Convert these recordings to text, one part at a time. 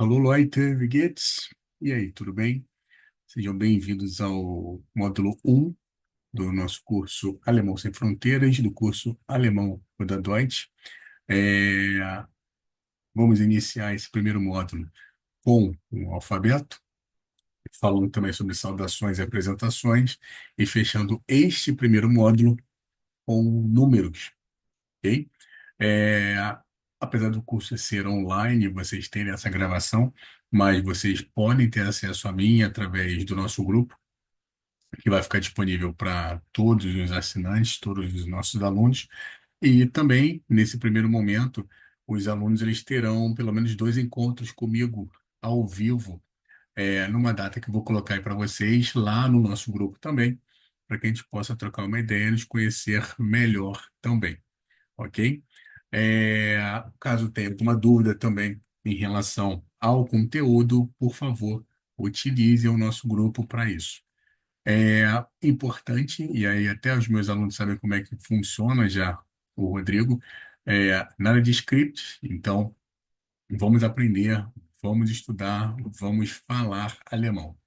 Hallo Leute, wie geht's? E aí, tudo bem? Sejam bem-vindos ao módulo um do nosso curso Alemão Sem Fronteiras, do curso Alemão da Deutsch. Vamos iniciar esse primeiro módulo com o alfabeto, falando também sobre saudações e apresentações, e fechando este primeiro módulo com números, ok? É, Apesar do curso ser online, vocês terem essa gravação, mas vocês podem ter acesso a mim através do nosso grupo, que vai ficar disponível para todos os assinantes, todos os nossos alunos. E também, nesse primeiro momento, os alunos eles terão pelo menos dois encontros comigo ao vivo, numa data que eu vou colocar aí para vocês lá no nosso grupo também, para que a gente possa trocar uma ideia e nos conhecer melhor também, ok? Caso tenha alguma dúvida também em relação ao conteúdo, por favor, utilize o nosso grupo para isso. É importante, e aí até os meus alunos sabem como é que funciona já o Rodrigo, nada de script, então vamos aprender, vamos estudar, vamos falar alemão.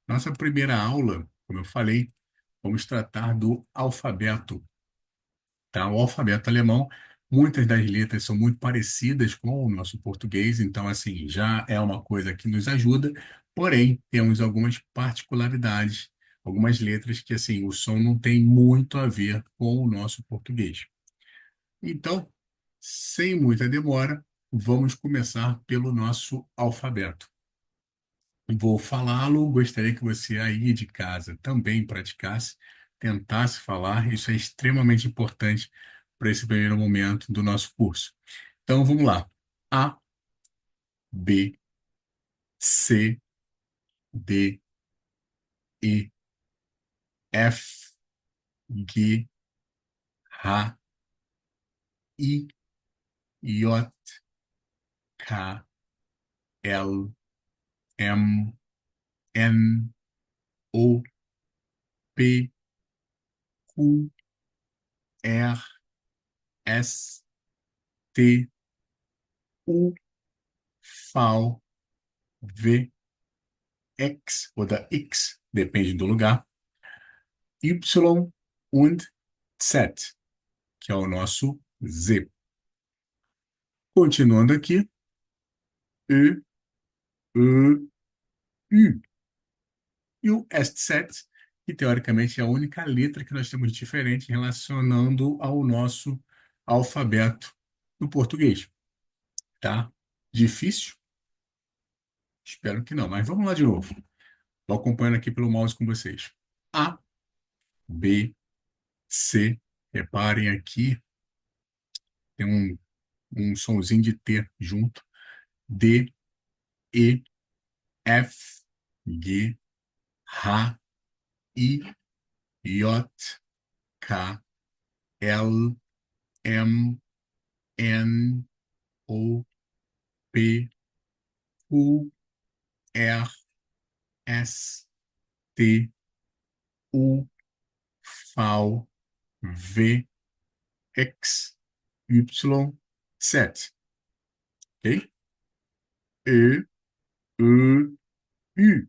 Nossa primeira aula, como eu falei, vamos tratar do alfabeto, tá? O alfabeto alemão, muitas das letras são muito parecidas com o nosso português, então, assim, já é uma coisa que nos ajuda, porém, temos algumas particularidades, algumas letras que, assim, o som não tem muito a ver com o nosso português. Então, sem muita demora, vamos começar pelo nosso alfabeto. Vou falá-lo, gostaria que você aí de casa também praticasse, tentasse falar, isso é extremamente importante para esse primeiro momento do nosso curso. Então vamos lá. A, B, C, D, E, F, G, H, I, J, K, L, M, N, O, P, Q, R, S, T, U, V, W, X ou da X, depende do lugar, Y und Z, que é o nosso Z. Continuando aqui, Ö, Ö, U. E o SZ, que teoricamente é a única letra que nós temos diferente relacionando ao nosso alfabeto do português. Tá? Difícil? Espero que não, mas vamos lá de novo. Vou acompanhando aqui pelo mouse com vocês. A, B, C. Reparem aqui, tem um sonzinho de T junto. D, E, F, G, H, I, J, K, L, M, N, O, P, Q, R, S, T, U, V, W, X, Y, Z. Ok? E, Ö, U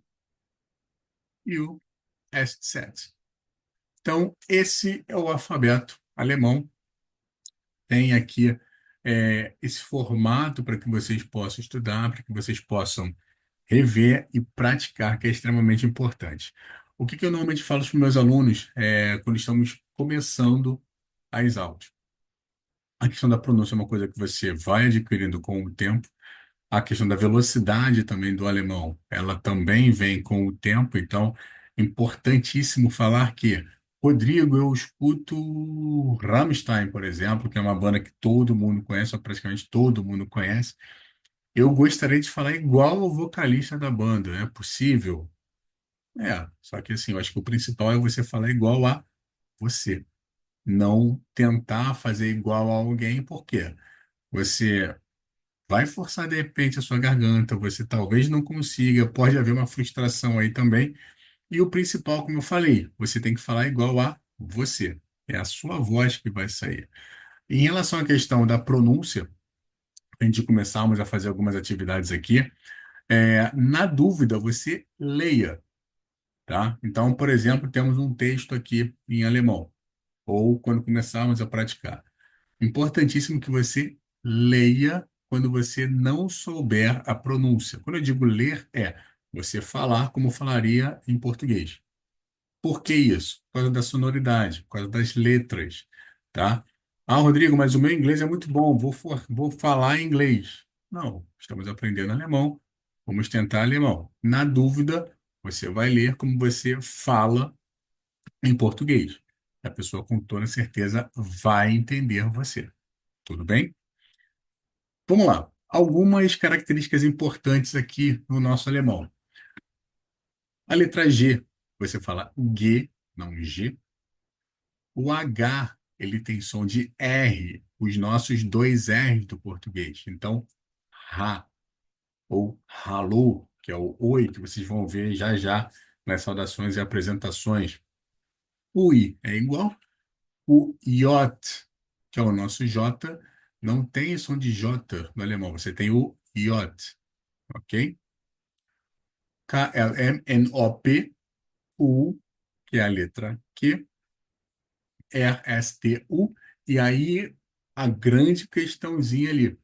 e o SZ. Então, esse é o alfabeto alemão. Tem aqui esse formato para que vocês possam estudar, para que vocês possam rever e praticar, que é extremamente importante. O que eu normalmente falo para os meus alunos quando estamos começando as aulas? A questão da pronúncia é uma coisa que você vai adquirindo com o tempo. A questão da velocidade também do alemão, ela também vem com o tempo, então, importantíssimo falar que, Rodrigo, eu escuto Rammstein, por exemplo, que é uma banda que todo mundo conhece, ou praticamente todo mundo conhece. Eu gostaria de falar igual ao vocalista da banda, é possível? Só que assim, eu acho que o principal é você falar igual a você, não tentar fazer igual a alguém, porque você vai forçar de repente a sua garganta, você talvez não consiga, pode haver uma frustração aí também. E o principal, como eu falei, você tem que falar igual a você. É a sua voz que vai sair. Em relação à questão da pronúncia, antes de começarmos a fazer algumas atividades aqui, Na dúvida, você leia, tá? Então, por exemplo, temos um texto aqui em alemão, ou quando começarmos a praticar. Importantíssimo que você leia quando você não souber a pronúncia. Quando eu digo ler, é você falar como falaria em português. Por que isso? Por causa da sonoridade, por causa das letras, tá? Ah, Rodrigo, mas o meu inglês é muito bom, vou falar inglês. Não, estamos aprendendo alemão, vamos tentar alemão. Na dúvida, você vai ler como você fala em português. A pessoa com toda certeza vai entender você. Tudo bem? Vamos lá. Algumas características importantes aqui no nosso alemão. A letra G, você fala G, não G. O H, ele tem som de R, os nossos dois R's do português. Então, ra ou hallo, que é o oi, que vocês vão ver já já nas saudações e apresentações. O I é igual. O J, que é o nosso J, não tem som de J no alemão. Você tem o J, ok? KLMNOP, U, que é a letra Q, RSTU, e aí a grande questãozinha ali.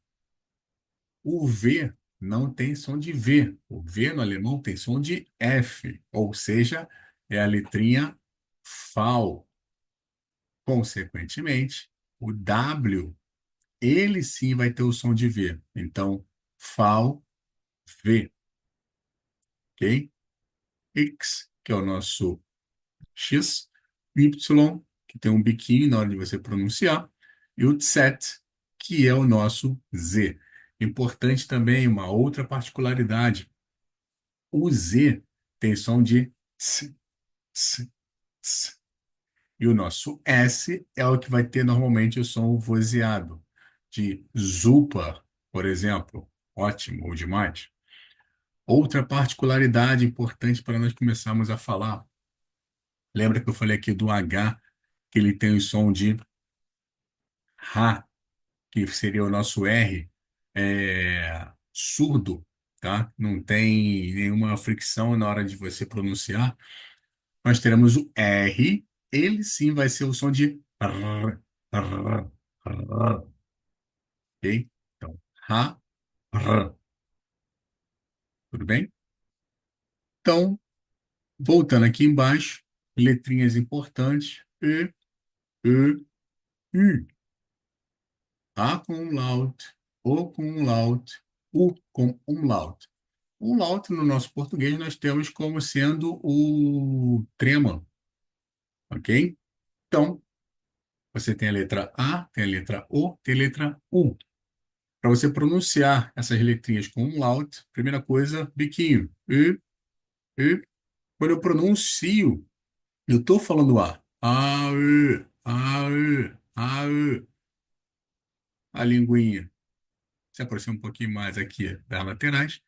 O V não tem som de V. O V no alemão tem som de F, ou seja, é a letrinha FAU. Consequentemente, o W, ele sim vai ter o som de V. Então, FAU, V, ok? X, que é o nosso X, Y, que tem um biquinho na hora de você pronunciar, e o Z, que é o nosso Z. Importante também, uma outra particularidade, o Z tem som de ts, ts, ts. E o nosso S é o que vai ter normalmente o som vozeado, de super, por exemplo, ótimo ou demais. Outra particularidade importante para nós começarmos a falar, lembra que eu falei aqui do H, que ele tem o som de Ra, que seria o nosso R, surdo, tá? Não tem nenhuma fricção na hora de você pronunciar. Nós teremos o R, ele sim vai ser o som de R, R, R, ok? Então, Ra, R, tudo bem? Então, voltando aqui embaixo, letrinhas importantes, E, U. A com umlaut, O com umlaut, U com umlaut. Umlaut, no nosso português, nós temos como sendo o trema, ok? Então, você tem a letra A, tem a letra O, tem a letra U. Para você pronunciar essas letrinhas com umlaut, primeira coisa, biquinho. U. Quando eu pronuncio, eu estou falando A. A, U, A, U, A, U. A linguinha se aproxima um pouquinho mais aqui das laterais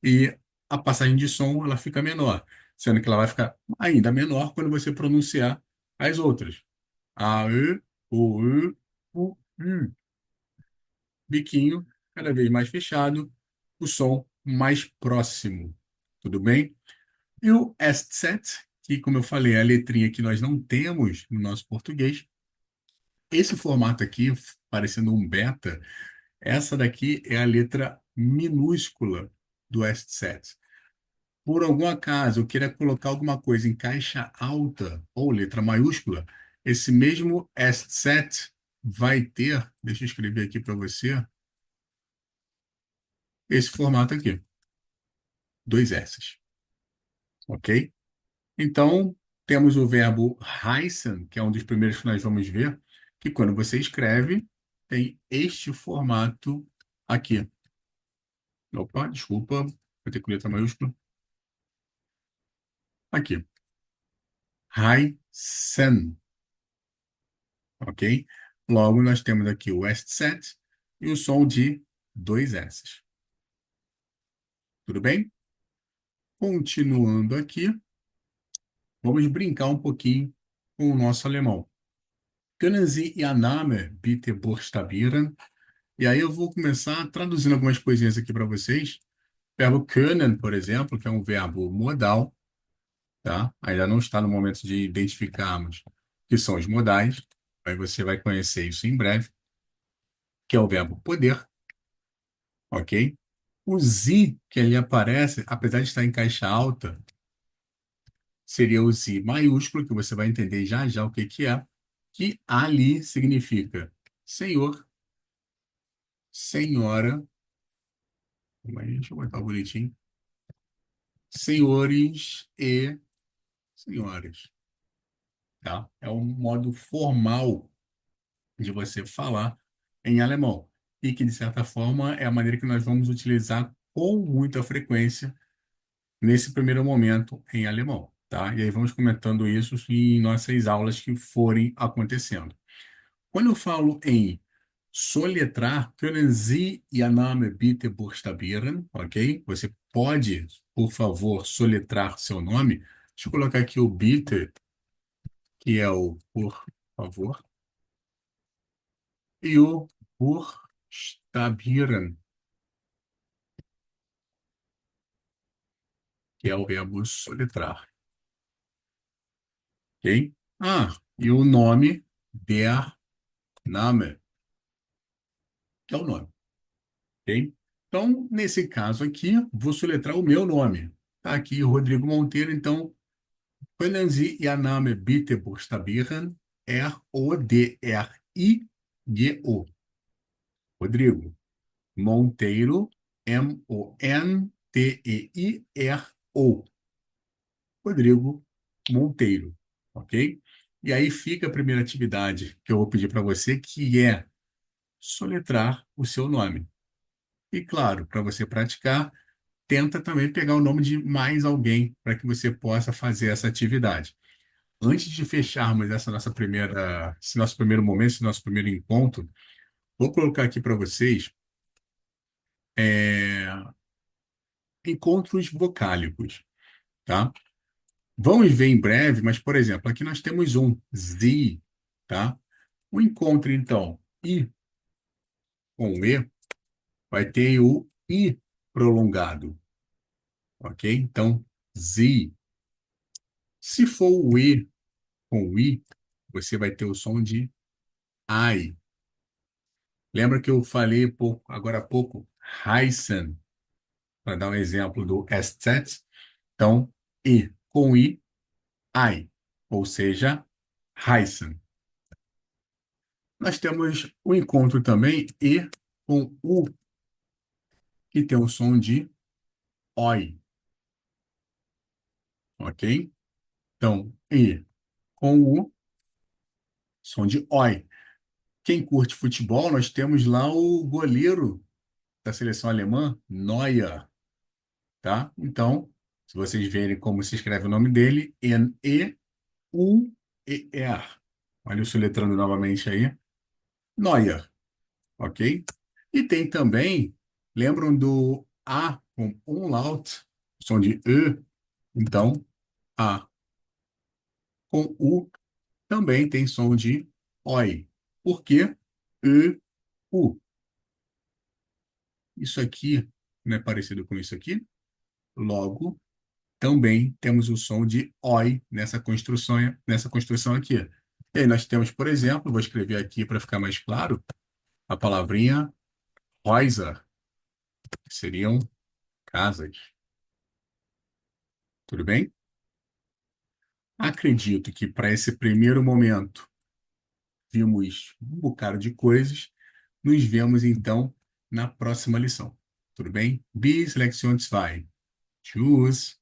e a passagem de som ela fica menor, sendo que ela vai ficar ainda menor quando você pronunciar as outras. A, E, O, U, U, U. Biquinho cada vez mais fechado, o som mais próximo. Tudo bem? E o SZ, que, como eu falei, é a letrinha que nós não temos no nosso português. Esse formato aqui, parecendo um beta, essa daqui é a letra minúscula do SZ. Por algum acaso eu queira colocar alguma coisa em caixa alta ou letra maiúscula, esse mesmo SZ vai ter, deixa eu escrever aqui para você, esse formato aqui, dois S's, ok? Então, temos o verbo heißen, que é um dos primeiros que nós vamos ver, que quando você escreve, tem este formato aqui. Opa, desculpa, vou ter que letra maiúscula. Aqui, heißen. Ok? Logo, nós temos aqui o SZ e o som de dois S's. Tudo bem? Continuando aqui, vamos brincar um pouquinho com o nosso alemão. Können Sie Ihr Name bitte buchstabieren? E aí eu vou começar traduzindo algumas coisinhas aqui para vocês. Verbo können, por exemplo, que é um verbo modal, tá? Ainda não está no momento de identificarmos o que são os modais, aí você vai conhecer isso em breve, que é o verbo poder, ok? O Sie, que ali aparece, apesar de estar em caixa alta, seria o Sie maiúsculo, que você vai entender já já o que que é, que ali significa senhor, senhora, deixa eu botar bonitinho, senhores e senhoras, tá? É um modo formal de você falar em alemão e que, de certa forma, é a maneira que nós vamos utilizar com muita frequência nesse primeiro momento em alemão, tá? E aí vamos comentando isso em nossas aulas que forem acontecendo. Quando eu falo em soletrar, können Sie Ihr Name bitte buchstabieren, ok? Você pode, por favor, soletrar seu nome. Deixa eu colocar aqui o bitte, que é o por favor, e o buchstabieren, que é o verbo soletrar, ok? Ah, e o nome, der Name, que é o nome, ok? Então, nesse caso aqui, vou soletrar o meu nome. Tá aqui, Rodrigo Monteiro, então, können Sie Ihr Name bitte buchstabieren? R-O-D-R-I-G-O. Rodrigo. Monteiro, M-O-N-T-E-I-R-O. Rodrigo Monteiro, ok? E aí fica a primeira atividade que eu vou pedir para você, que é soletrar o seu nome. E claro, para você praticar, tenta também pegar o nome de mais alguém para que você possa fazer essa atividade. Antes de fecharmos essa nossa primeira, esse nosso primeiro momento, esse nosso primeiro encontro, vou colocar aqui para vocês é, encontros vocálicos, tá? Vamos ver em breve, mas, por exemplo, aqui nós temos um Z, tá? O encontro, então, I com E, vai ter o I prolongado, ok? Então, Z. Se for o E com o I, você vai ter o som de I. Lembra que eu falei agora há pouco, heißen, para dar um exemplo do SZ? Então, E com I, ou seja, heißen. Nós temos o encontro também E com U, que tem o som de OI, ok? Então, E com U, som de OI. Quem curte futebol, nós temos lá o goleiro da seleção alemã, Neuer, tá? Então, se vocês verem como se escreve o nome dele, N-E-U-E-R. Olha eu soletrando novamente aí, Neuer, ok? E tem também, lembram do A com umlaut, som de E? Então, A com U também tem som de OI. Por quê? E, U. Isso aqui não é parecido com isso aqui? Logo, também temos o som de OI nessa construção aqui. E aí nós temos, por exemplo, vou escrever aqui para ficar mais claro, a palavrinha Häuser, que seriam casas. Tudo bem? Acredito que para esse primeiro momento vimos um bocado de coisas. Nos vemos então na próxima lição. Tudo bem? Bis Lektion 2. Tschüss.